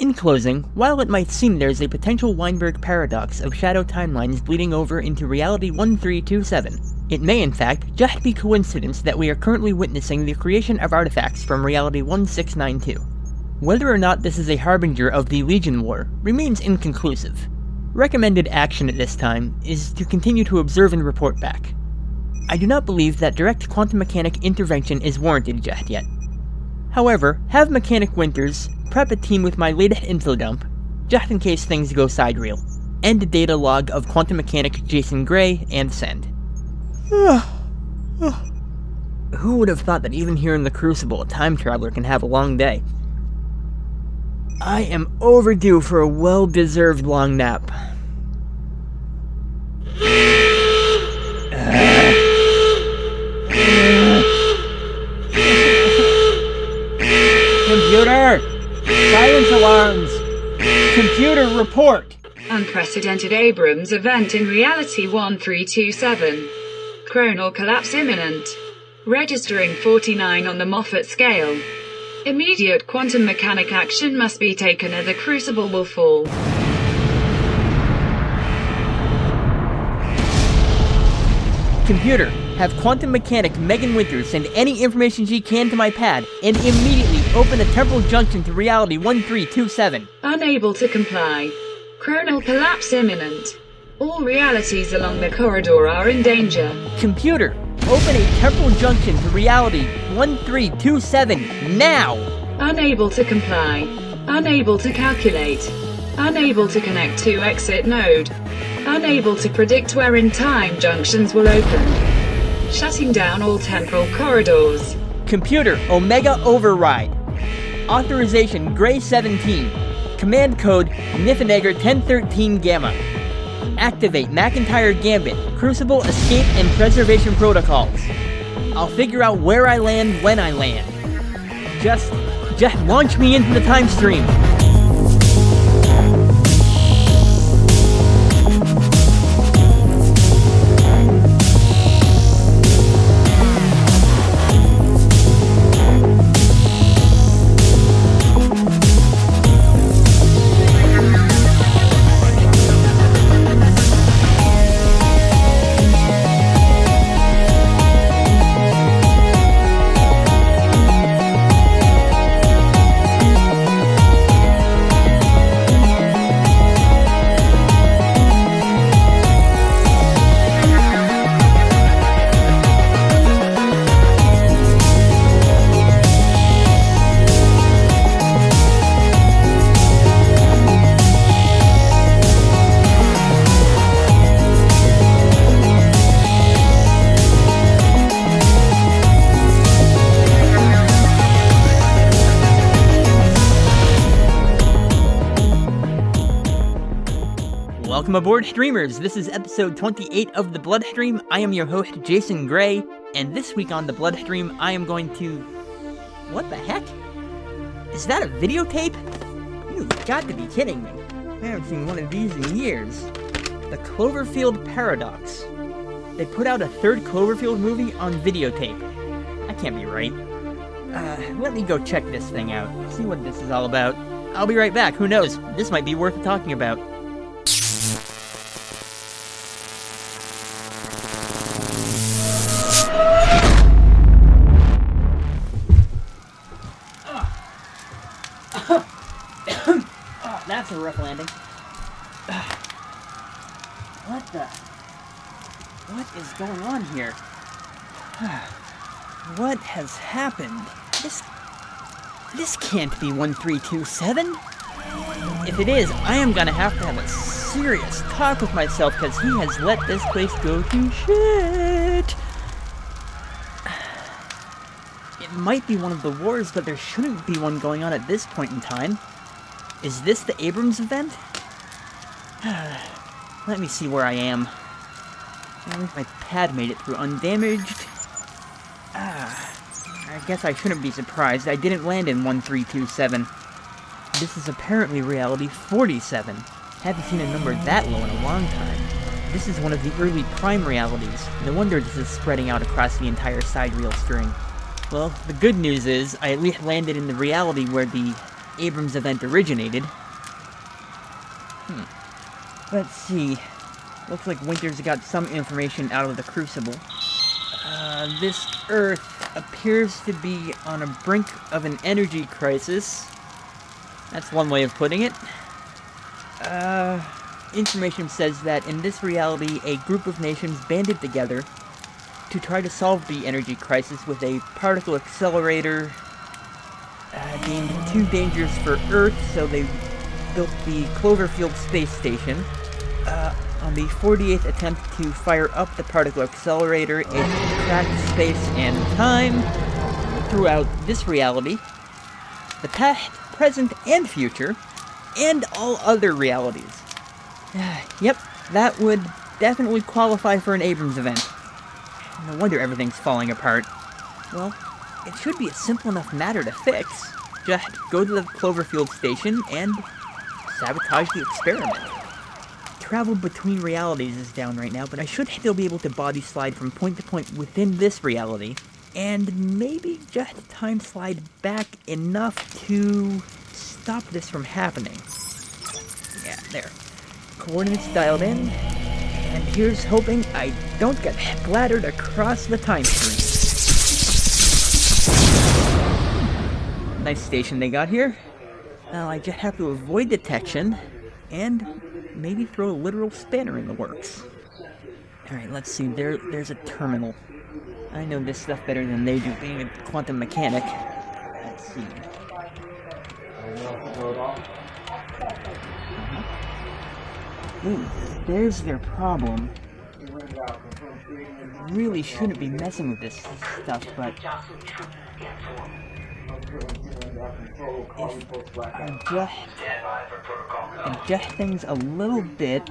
In closing, while it might seem there's a potential Weinberg paradox of shadow timelines bleeding over into reality 1327, it may in fact just be coincidence that we are currently witnessing the creation of artifacts from reality 1692. Whether or not this is a harbinger of the Legion War remains inconclusive. Recommended action at this time is to continue to observe and report back. I do not believe that direct quantum mechanic intervention is warranted just yet. However, have Mechanic Winters prep a team with my latest info dump, just in case things go sidereal, and a data log of quantum mechanic Jason Gray, and send. Who would have thought that even here in the Crucible a time traveler can have a long day? I am overdue for a well-deserved long nap. Computer! Silence alarms! Computer, report! Unprecedented Abrams event in reality 1327. Chronal collapse imminent. Registering 49 on the Moffat scale. Immediate quantum mechanic action must be taken or the Crucible will fall. Computer, have quantum mechanic Megan Winters send any information she can to my pad, and immediately open the temporal junction to reality 1327. Unable to comply. Chronal collapse imminent. All realities along the corridor are in danger. Computer, open a temporal junction to reality 1327 now! Unable to comply. Unable to calculate. Unable to connect to exit node. Unable to predict where in time junctions will open. Shutting down all temporal corridors. Computer, Omega Override. Authorization Gray 17. Command code Nifenegger 1013 Gamma. Activate McIntyre Gambit, Crucible Escape and Preservation Protocols. I'll figure out where I land when I land. Just launch me into the time stream. Welcome aboard, streamers! This is episode 28 of The Bloodstream. I am your host, Jason Gray, and this week on The Bloodstream, I am going to... What the heck? Is that a videotape? You've got to be kidding me. I haven't seen one of these in years. The Cloverfield Paradox. They put out a third Cloverfield movie on videotape. That can't be right. Let me go check this thing out, see what this is all about. I'll be right back, who knows? This might be worth talking about. That's a rough landing. What is going on here? What has happened? This can't be 1327. If it is, I am gonna have to have a serious talk with myself because he has let this place go to shit. It might be one of the wars, but there shouldn't be one going on at this point in time. Is this the Abrams event? Let me see where I am. I think my pad made it through undamaged. I guess I shouldn't be surprised. I didn't land in 1327. This is apparently reality 47. Haven't seen a number that low in a long time. This is one of the early prime realities. No wonder this is spreading out across the entire sidereal string. Well, the good news is, I at least landed in the reality where the Abrams' event originated. Let's see. Looks like Winters got some information out of the Crucible. This Earth appears to be on a brink of an energy crisis. That's one way of putting it. Information says that in this reality, a group of nations banded together to try to solve the energy crisis with a particle accelerator deemed too dangerous for Earth, so they built the Cloverfield space station. On the 48th attempt to fire up the particle accelerator, it cracked space and time throughout this reality, the past, present, and future, and all other realities. Yep, that would definitely qualify for an Abrams event. No wonder everything's falling apart. Well, it should be a simple enough matter to fix. Just go to the Cloverfield station and sabotage the experiment. Travel between realities is down right now, but I should still be able to body slide from point to point within this reality, and maybe just time slide back enough to stop this from happening. Yeah, there. Coordinates dialed in, and here's hoping I don't get splattered across the time stream. Nice station they got here. Now I just have to avoid detection, and maybe throw a literal spanner in the works. Alright, let's see, there's a terminal. I know this stuff better than they do, being a quantum mechanic. Let's see. Ooh, there's their problem. Really shouldn't be messing with this stuff, but if I adjust things a little bit,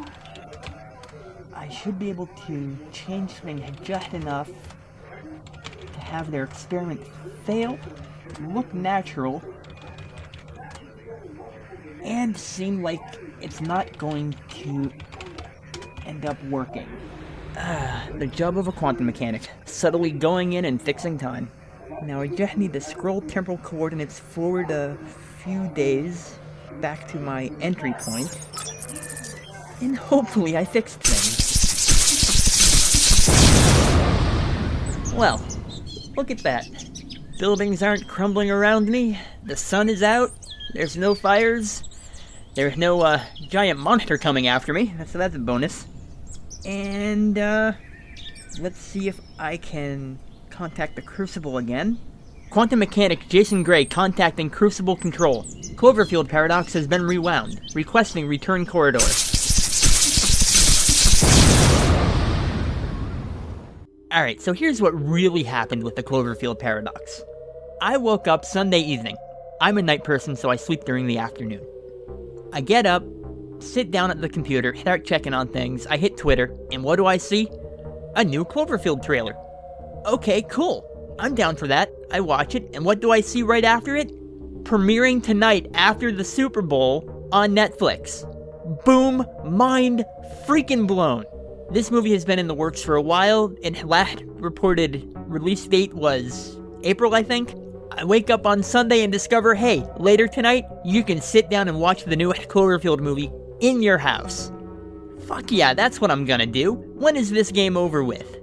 I should be able to change things just enough to have their experiment fail, look natural, and seem like it's not going to end up working. The job of a quantum mechanic, subtly going in and fixing time. Now I just need to scroll temporal coordinates forward a few days back to my entry point, and hopefully I fixed things. Well, look at that. Buildings aren't crumbling around me, the sun is out, there's no fires, there's no giant monster coming after me, so that's a bonus. And let's see if I can contact the Crucible again. Quantum mechanic Jason Gray contacting Crucible Control. Cloverfield paradox has been rewound. Requesting return corridor. Alright, so here's what really happened with the Cloverfield paradox. I woke up Sunday evening. I'm a night person, so I sleep during the afternoon. I get up, sit down at the computer, start checking on things, I hit Twitter, and what do I see? A new Cloverfield trailer. Okay, cool. I'm down for that. I watch it, and what do I see right after it? Premiering tonight after the Super Bowl on Netflix. Boom, mind freaking blown. This movie has been in the works for a while, and last reported release date was April, I think. I wake up on Sunday and discover, hey, later tonight, you can sit down and watch the newest Cloverfield movie in your house. Fuck yeah, that's what I'm gonna do. When is this game over with?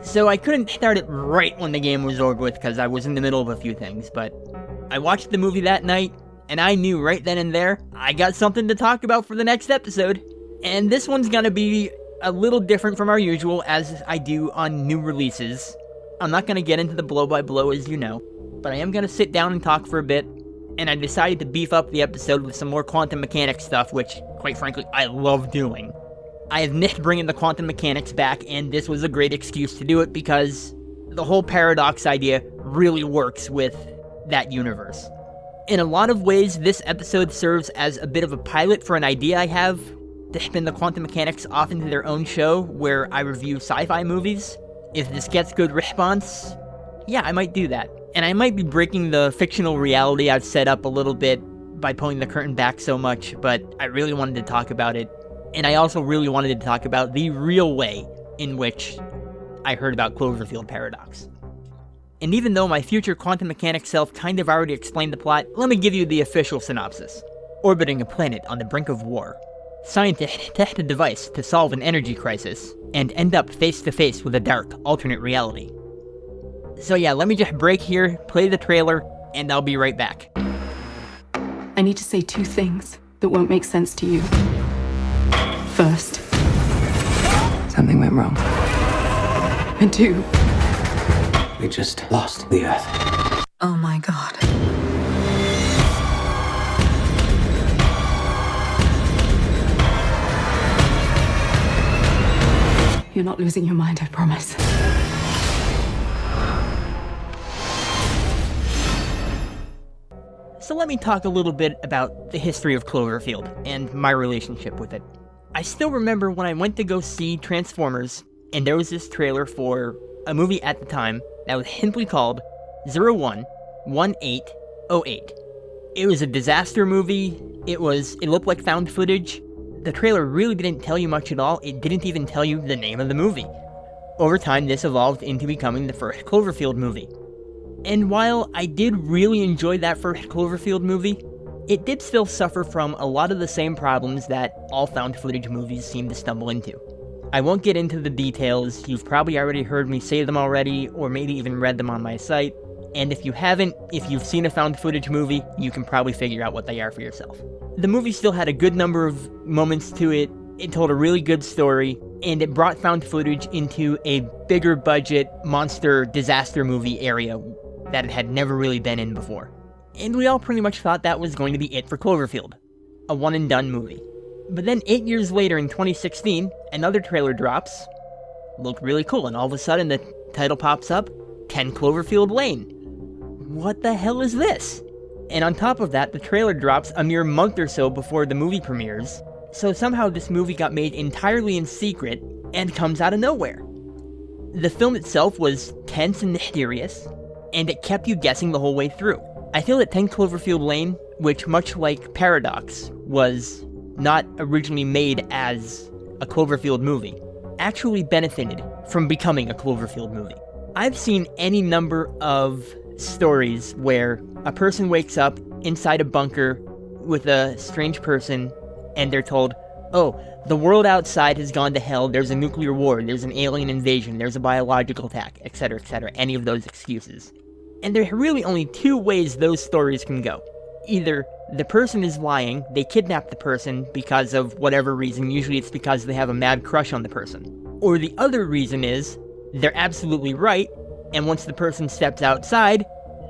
So I couldn't start it right when the game was over with because I was in the middle of a few things, but I watched the movie that night, and I knew right then and there, I got something to talk about for the next episode. And this one's gonna be a little different from our usual, as I do on new releases. I'm not gonna get into the blow-by-blow, as you know, but I am gonna sit down and talk for a bit, and I decided to beef up the episode with some more quantum mechanics stuff, which, quite frankly, I love doing. I have missed bringing the quantum mechanics back, and this was a great excuse to do it because the whole paradox idea really works with that universe. In a lot of ways, this episode serves as a bit of a pilot for an idea I have to spin the quantum mechanics off into their own show where I review sci-fi movies. If this gets good response, yeah, I might do that. And I might be breaking the fictional reality I've set up a little bit by pulling the curtain back so much, but I really wanted to talk about it. And I also really wanted to talk about the real way in which I heard about Cloverfield paradox. And even though my future quantum mechanics self kind of already explained the plot, let me give you the official synopsis. Orbiting a planet on the brink of war, scientists test a device to solve an energy crisis, and end up face to face with a dark, alternate reality. So yeah, let me just break here, play the trailer, and I'll be right back. I need to say two things that won't make sense to you. First, Something went wrong. and two, We just lost the Earth. oh my God. You're not losing your mind, I promise. So let me talk a little bit about the history of Cloverfield and my relationship with it. I still remember when I went to go see Transformers, and there was this trailer for a movie at the time that was simply called 011808. It was a disaster movie. It looked like found footage. The trailer really didn't tell you much at all. It didn't even tell you the name of the movie. Over time, this evolved into becoming the first Cloverfield movie. And while I did really enjoy that first Cloverfield movie, it did still suffer from a lot of the same problems that all found footage movies seem to stumble into. I won't get into the details. You've probably already heard me say them already, or maybe even read them on my site. And if you haven't, if you've seen a found footage movie, you can probably figure out what they are for yourself. The movie still had a good number of moments to it, it told a really good story, and it brought found footage into a bigger budget monster disaster movie area that it had never really been in before. And we all pretty much thought that was going to be it for Cloverfield. A one and done movie. But then 8 years later in 2016, another trailer drops. Looked really cool, and all of a sudden the title pops up, 10 Cloverfield Lane. What the hell is this? And on top of that, the trailer drops a mere month or so before the movie premieres, so somehow this movie got made entirely in secret and comes out of nowhere. The film itself was tense and mysterious, and it kept you guessing the whole way through. I feel that 10 Cloverfield Lane, which much like Paradox, was not originally made as a Cloverfield movie, actually benefited from becoming a Cloverfield movie. I've seen any number of stories where a person wakes up inside a bunker with a strange person and they're told, oh, the world outside has gone to hell, there's a nuclear war, there's an alien invasion, there's a biological attack, etc., any of those excuses. And there are really only two ways those stories can go. Either the person is lying, they kidnap the person because of whatever reason, usually it's because they have a mad crush on the person. Or the other reason is, they're absolutely right, and once the person steps outside,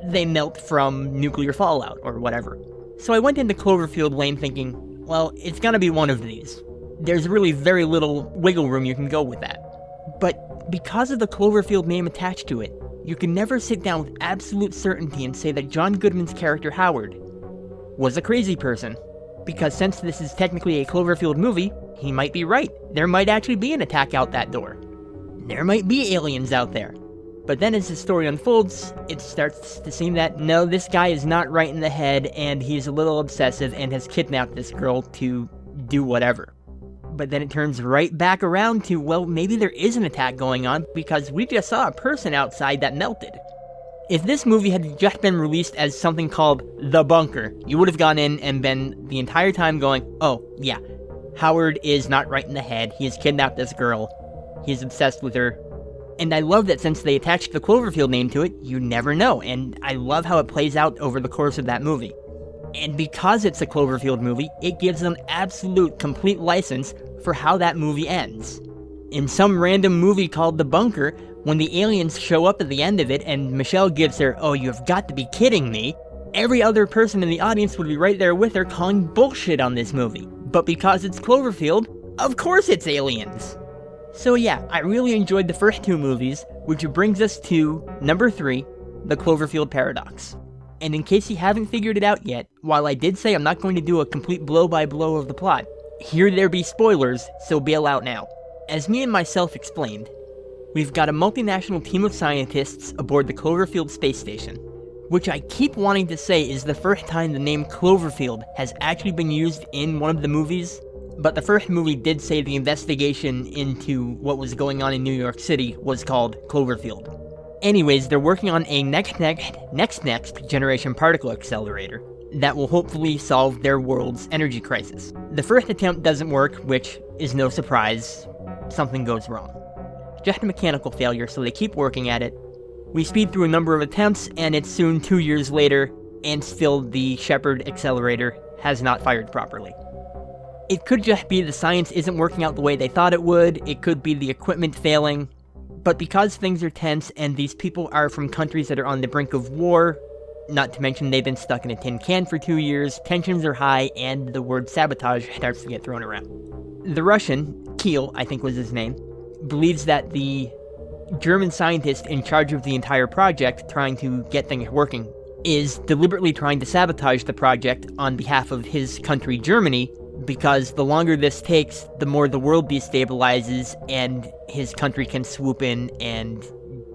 they melt from nuclear fallout, or whatever. So I went into Cloverfield Lane thinking, well, it's gonna be one of these. There's really very little wiggle room you can go with that. But because of the Cloverfield name attached to it, you can never sit down with absolute certainty and say that John Goodman's character Howard was a crazy person. Because since this is technically a Cloverfield movie, he might be right. There might actually be an attack out that door. There might be aliens out there. But then as the story unfolds, it starts to seem that, no, this guy is not right in the head, and he's a little obsessive and has kidnapped this girl to do whatever. But then it turns right back around to, well, maybe there is an attack going on, because we just saw a person outside that melted. If this movie had just been released as something called The Bunker, you would have gone in and been the entire time going, oh, yeah, Howard is not right in the head, he has kidnapped this girl, he's obsessed with her. And I love that since they attached the Cloverfield name to it, you never know, and I love how it plays out over the course of that movie. And because it's a Cloverfield movie, it gives them absolute, complete license for how that movie ends. In some random movie called The Bunker, when the aliens show up at the end of it and Michelle gives her, oh, you've got to be kidding me, every other person in the audience would be right there with her calling bullshit on this movie. But because it's Cloverfield, of course it's aliens! So yeah, I really enjoyed the first two movies, which brings us to number 3, The Cloverfield Paradox. And in case you haven't figured it out yet, while I did say I'm not going to do a complete blow-by-blow of the plot, here there be spoilers, so bail out now. As me and myself explained, we've got a multinational team of scientists aboard the Cloverfield space station, which I keep wanting to say is the first time the name Cloverfield has actually been used in one of the movies, but the first movie did say the investigation into what was going on in New York City was called Cloverfield. Anyways, they're working on a next generation particle accelerator that will hopefully solve their world's energy crisis. The first attempt doesn't work, which is no surprise. Something goes wrong. Just a mechanical failure, so they keep working at it. We speed through a number of attempts, and it's soon 2 years later, and still the Shepard accelerator has not fired properly. It could just be the science isn't working out the way they thought it would, it could be the equipment failing, but because things are tense and these people are from countries that are on the brink of war, not to mention they've been stuck in a tin can for 2 years, tensions are high, and the word sabotage starts to get thrown around. The Russian, Keel, I think was his name, believes that the German scientist in charge of the entire project, trying to get things working, is deliberately trying to sabotage the project on behalf of his country, Germany, because the longer this takes, the more the world destabilizes, and his country can swoop in and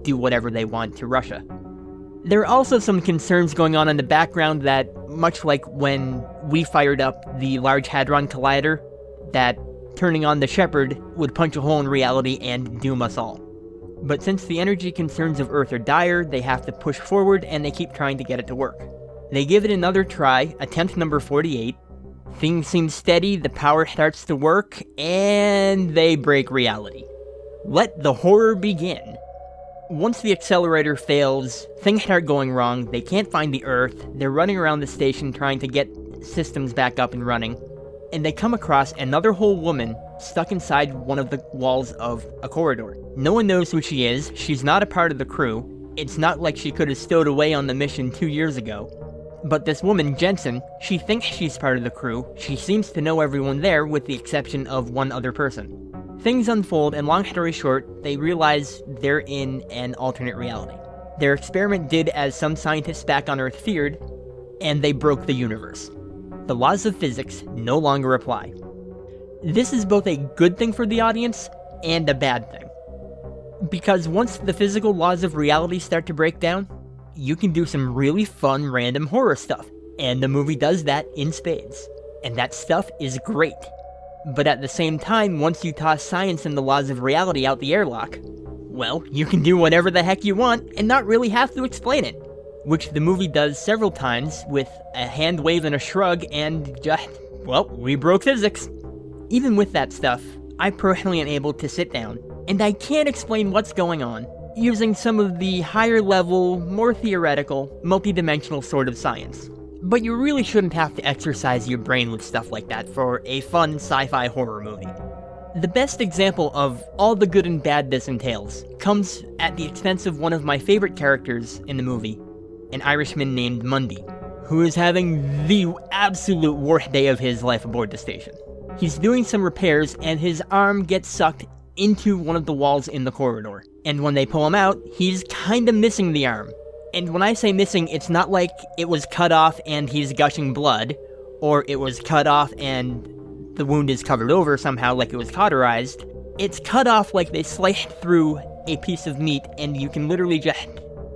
do whatever they want to Russia. There are also some concerns going on in the background that, much like when we fired up the Large Hadron Collider, that turning on the Shepard would punch a hole in reality and doom us all. But since the energy concerns of Earth are dire, they have to push forward and they keep trying to get it to work. They give it another try, attempt number 48. Things seem steady, the power starts to work, and they break reality. Let the horror begin. Once the accelerator fails, things start going wrong, they can't find the Earth, they're running around the station trying to get systems back up and running, and they come across another whole woman stuck inside one of the walls of a corridor. No one knows who she is, she's not a part of the crew, it's not like she could have stowed away on the mission 2 years ago. But this woman, Jensen, she thinks she's part of the crew, she seems to know everyone there with the exception of one other person. Things unfold, and long story short, they realize they're in an alternate reality. Their experiment did as some scientists back on Earth feared, and they broke the universe. The laws of physics no longer apply. This is both a good thing for the audience and a bad thing. Because once the physical laws of reality start to break down, you can do some really fun random horror stuff, and the movie does that in spades. And that stuff is great. But at the same time, once you toss science and the laws of reality out the airlock, well, you can do whatever the heck you want and not really have to explain it. Which the movie does several times with a hand wave and a shrug and just, well, we broke physics. Even with that stuff, I personally am able to sit down, and I can't explain what's going on, using some of the higher level, more theoretical, multidimensional sort of science. But you really shouldn't have to exercise your brain with stuff like that for a fun sci-fi horror movie. The best example of all the good and bad this entails comes at the expense of one of my favorite characters in the movie, an Irishman named Mundy, who is having the absolute worst day of his life aboard the station. He's doing some repairs and his arm gets sucked into one of the walls in the corridor. And when they pull him out, he's kinda missing the arm. And when I say missing, it's not like it was cut off and he's gushing blood, or it was cut off and the wound is covered over somehow like it was cauterized. It's cut off like they sliced through a piece of meat and you can literally just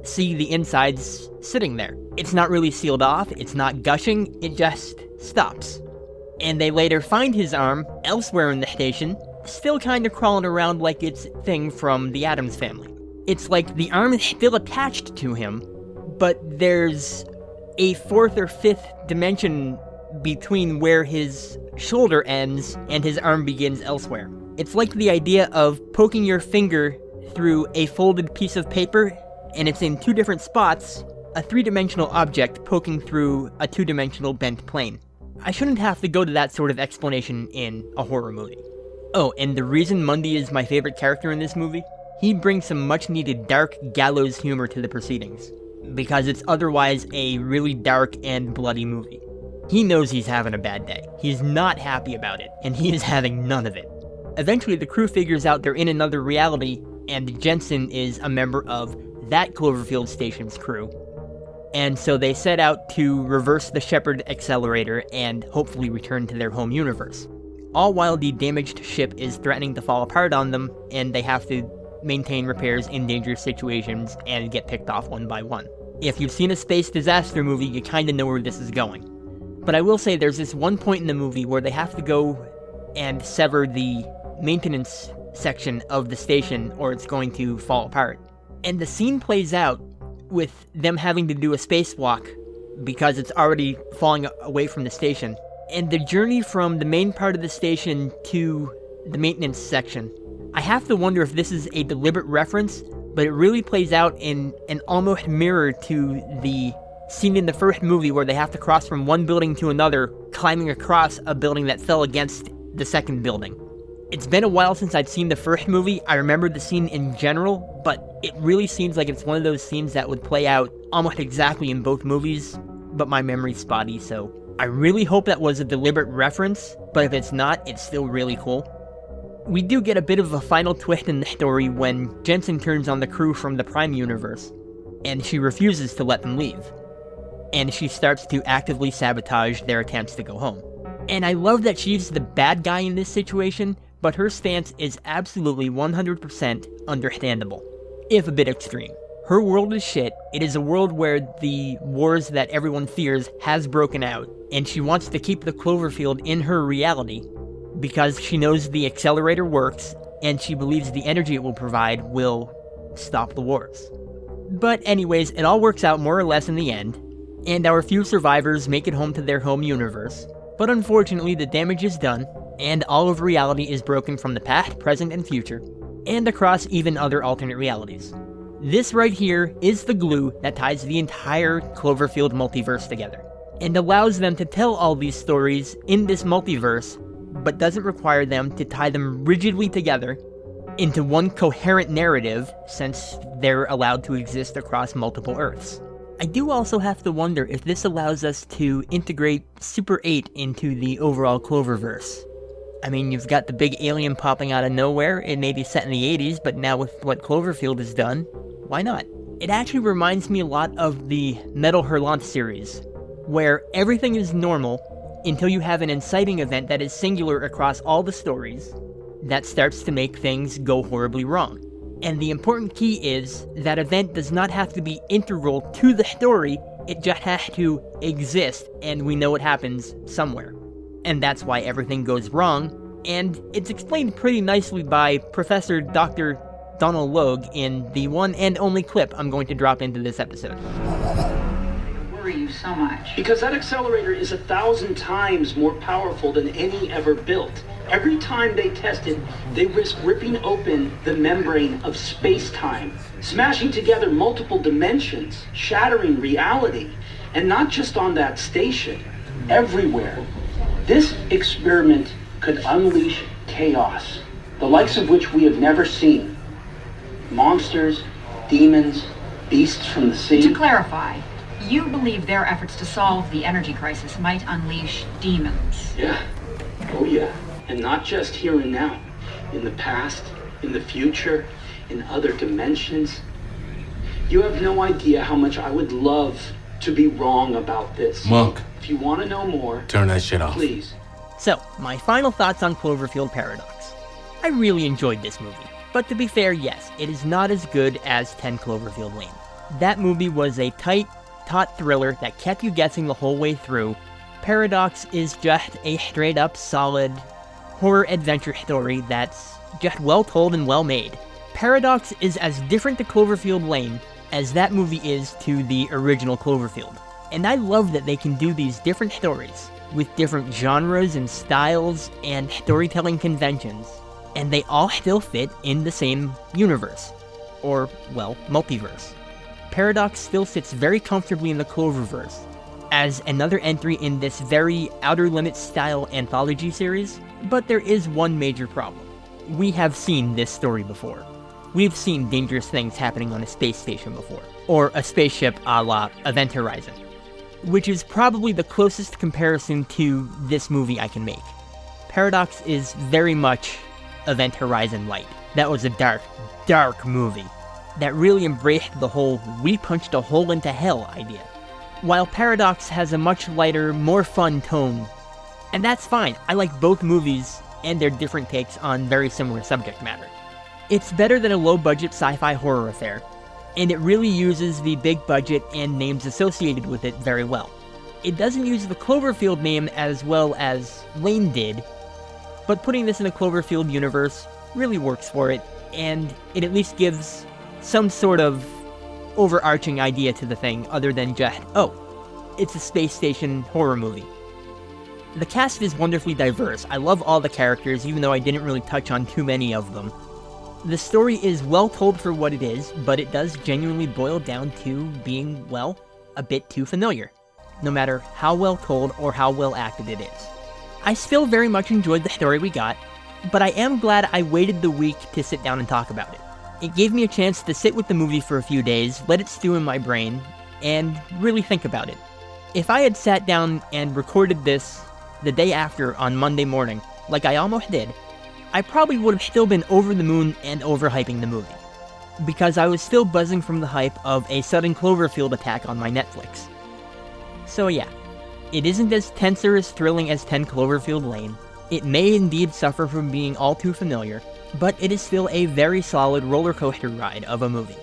see the insides sitting there. It's not really sealed off, it's not gushing, it just stops. And they later find his arm elsewhere in the station, still kinda crawling around like it's a thing from the Addams Family. It's like the arm is still attached to him, but there's a fourth or fifth dimension between where his shoulder ends and his arm begins elsewhere. It's like the idea of poking your finger through a folded piece of paper, and it's in two different spots, a three-dimensional object poking through a two-dimensional bent plane. I shouldn't have to go to that sort of explanation in a horror movie. Oh, and the reason Mundy is my favorite character in this movie? He brings some much-needed dark gallows humor to the proceedings, because it's otherwise a really dark and bloody movie. He knows he's having a bad day, he's not happy about it, and he is having none of it. Eventually the crew figures out they're in another reality, and Jensen is a member of that Cloverfield station's crew, and so they set out to reverse the Shepard accelerator and hopefully return to their home universe. All while the damaged ship is threatening to fall apart on them, and they have to maintain repairs in dangerous situations and get picked off one by one. If you've seen a space disaster movie, you kinda know where this is going. But I will say there's this one point in the movie where they have to go and sever the maintenance section of the station or it's going to fall apart. And the scene plays out with them having to do a spacewalk because it's already falling away from the station. And the journey from the main part of the station to the maintenance section. I have to wonder if this is a deliberate reference, but it really plays out in an almost mirror to the scene in the first movie where they have to cross from one building to another, climbing across a building that fell against the second building. It's been a while since I've seen the first movie. I remember the scene in general, but it really seems like it's one of those scenes that would play out almost exactly in both movies, but my memory's spotty, so I really hope that was a deliberate reference, but if it's not, it's still really cool. We do get a bit of a final twist in the story when Jensen turns on the crew from the Prime universe, and she refuses to let them leave. And she starts to actively sabotage their attempts to go home. And I love that she's the bad guy in this situation, but her stance is absolutely 100% understandable, if a bit extreme. Her world is shit. It is a world where the wars that everyone fears has broken out, and she wants to keep the Cloverfield in her reality, because she knows the accelerator works, and she believes the energy it will provide will stop the wars. But anyways, it all works out more or less in the end, and our few survivors make it home to their home universe. But unfortunately, the damage is done, and all of reality is broken from the past, present, and future, and across even other alternate realities. This right here is the glue that ties the entire Cloverfield multiverse together, and allows them to tell all these stories in this multiverse, but doesn't require them to tie them rigidly together into one coherent narrative, since they're allowed to exist across multiple Earths. I do also have to wonder if this allows us to integrate Super 8 into the overall Cloververse. I mean, you've got the big alien popping out of nowhere. It may be set in the 80s, but now with what Cloverfield has done, why not? It actually reminds me a lot of the Metal Hurlant series, where everything is normal until you have an inciting event that is singular across all the stories that starts to make things go horribly wrong. And the important key is that event does not have to be integral to the story, it just has to exist, and we know it happens somewhere. And that's why everything goes wrong, and it's explained pretty nicely by Professor Dr. Donald Logue in the one and only clip I'm going to drop into this episode. Worry you so much? Because that accelerator is 1,000 times more powerful than any ever built. Every time they test it, they risk ripping open the membrane of space-time, smashing together multiple dimensions, shattering reality, and not just on that station, everywhere. This experiment could unleash chaos, the likes of which we have never seen. Monsters, demons, beasts from the sea. To clarify, you believe their efforts to solve the energy crisis might unleash demons? Yeah. Oh yeah. And not just here and now. In the past, in the future, in other dimensions. You have no idea how much I would love to be wrong about this. Monk. If you want to know more, turn that shit off. Please. So, my final thoughts on Cloverfield Paradox. I really enjoyed this movie. But to be fair, yes, it is not as good as 10 Cloverfield Lane. That movie was a tight, taut thriller that kept you guessing the whole way through. Paradox is just a straight-up solid horror adventure story that's just well told and well made. Paradox is as different to Cloverfield Lane as that movie is to the original Cloverfield. And I love that they can do these different stories with different genres and styles and storytelling conventions, and they all still fit in the same universe, or, well, multiverse. Paradox still sits very comfortably in the Cloververse as another entry in this very Outer Limits style anthology series, but there is one major problem. We have seen this story before. We've seen dangerous things happening on a space station before, or a spaceship a la Event Horizon, which is probably the closest comparison to this movie I can make. Paradox is very much Event Horizon light. That was a dark, dark movie that really embraced the whole we punched a hole into hell idea. While Paradox has a much lighter, more fun tone, and that's fine. I like both movies and their different takes on very similar subject matter. It's better than a low-budget sci-fi horror affair, and it really uses the big budget and names associated with it very well. It doesn't use the Cloverfield name as well as Lane did, but putting this in the Cloverfield universe really works for it, and it at least gives some sort of overarching idea to the thing other than just, oh, it's a space station horror movie. The cast is wonderfully diverse. I love all the characters, even though I didn't really touch on too many of them. The story is well told for what it is, but it does genuinely boil down to being, well, a bit too familiar, no matter how well told or how well acted it is. I still very much enjoyed the story we got, but I am glad I waited the week to sit down and talk about it. It gave me a chance to sit with the movie for a few days, let it stew in my brain, and really think about it. If I had sat down and recorded this the day after on Monday morning, like I almost did, I probably would have still been over the moon and overhyping the movie, because I was still buzzing from the hype of a sudden Cloverfield attack on my Netflix. So yeah, it isn't as tense or as thrilling as 10 Cloverfield Lane. It may indeed suffer from being all too familiar, but it is still a very solid roller coaster ride of a movie.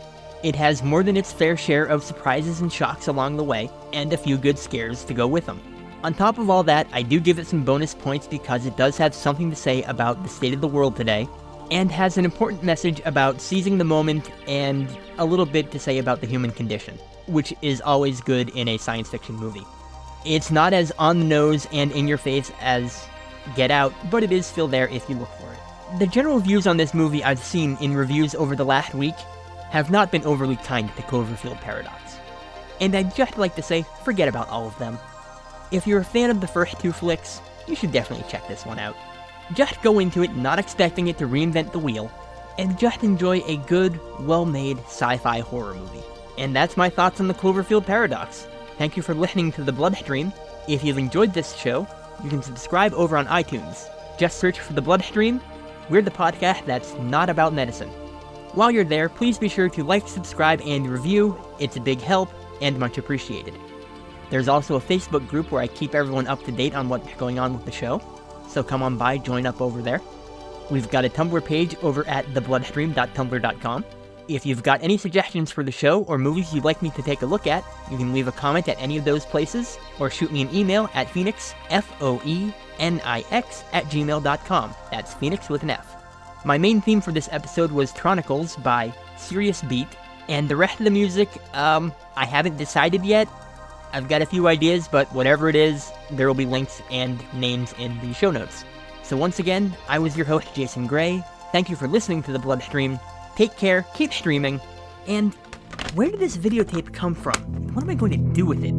It has more than its fair share of surprises and shocks along the way, and a few good scares to go with them. On top of all that, I do give it some bonus points because it does have something to say about the state of the world today, and has an important message about seizing the moment and a little bit to say about the human condition, which is always good in a science fiction movie. It's not as on the nose and in your face as Get Out, but it is still there if you look for it. The general views on this movie I've seen in reviews over the last week have not been overly kind to Cloverfield Paradox. And I'd just like to say, forget about all of them. If you're a fan of the first two flicks, you should definitely check this one out. Just go into it not expecting it to reinvent the wheel, and just enjoy a good, well-made sci-fi horror movie. And that's my thoughts on the Cloverfield Paradox. Thank you for listening to The Bloodstream. If you've enjoyed this show, you can subscribe over on iTunes. Just search for The Bloodstream. We're the podcast that's not about medicine. While you're there, please be sure to like, subscribe, and review. It's a big help, and much appreciated. There's also a Facebook group where I keep everyone up to date on what's going on with the show, so come on by, join up over there. We've got a Tumblr page over at thebloodstream.tumblr.com. If you've got any suggestions for the show or movies you'd like me to take a look at, you can leave a comment at any of those places, or shoot me an email at phoenix, F-O-E-N-I-X, @gmail.com. That's Phoenix with an F. My main theme for this episode was Chronicles by Serious Beat, and the rest of the music, I haven't decided yet. I've got a few ideas, but whatever it is, there will be links and names in the show notes. So once again, I was your host, Jason Gray. Thank you for listening to The Bloodstream. Take care, keep streaming, and where did this videotape come from? What am I going to do with it?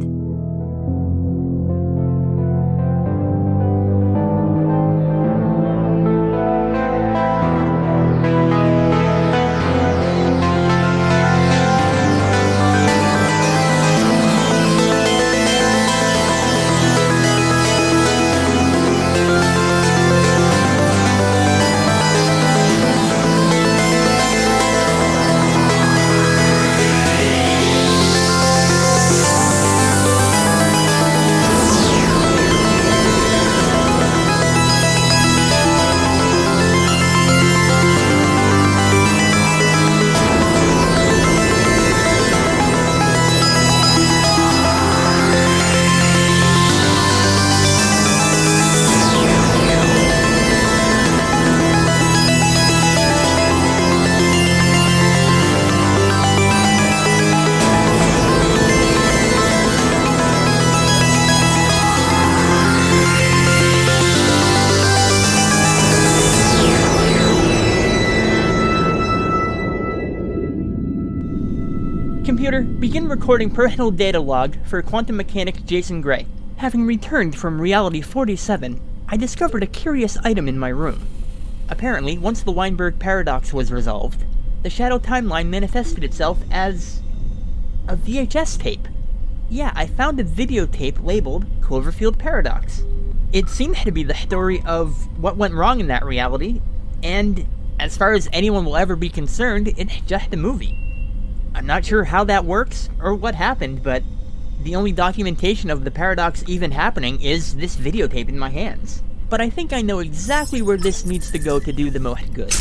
Computer, begin recording personal data log for quantum mechanics Jason Gray. Having returned from reality 47, I discovered a curious item in my room. Apparently, once the Weinberg paradox was resolved, the shadow timeline manifested itself as a VHS tape. Yeah, I found a videotape labeled Cloverfield Paradox. It seemed to be the story of what went wrong in that reality, and as far as anyone will ever be concerned, it's just a movie. I'm not sure how that works, or what happened, but the only documentation of the paradox even happening is this videotape in my hands. But I think I know exactly where this needs to go to do the most good.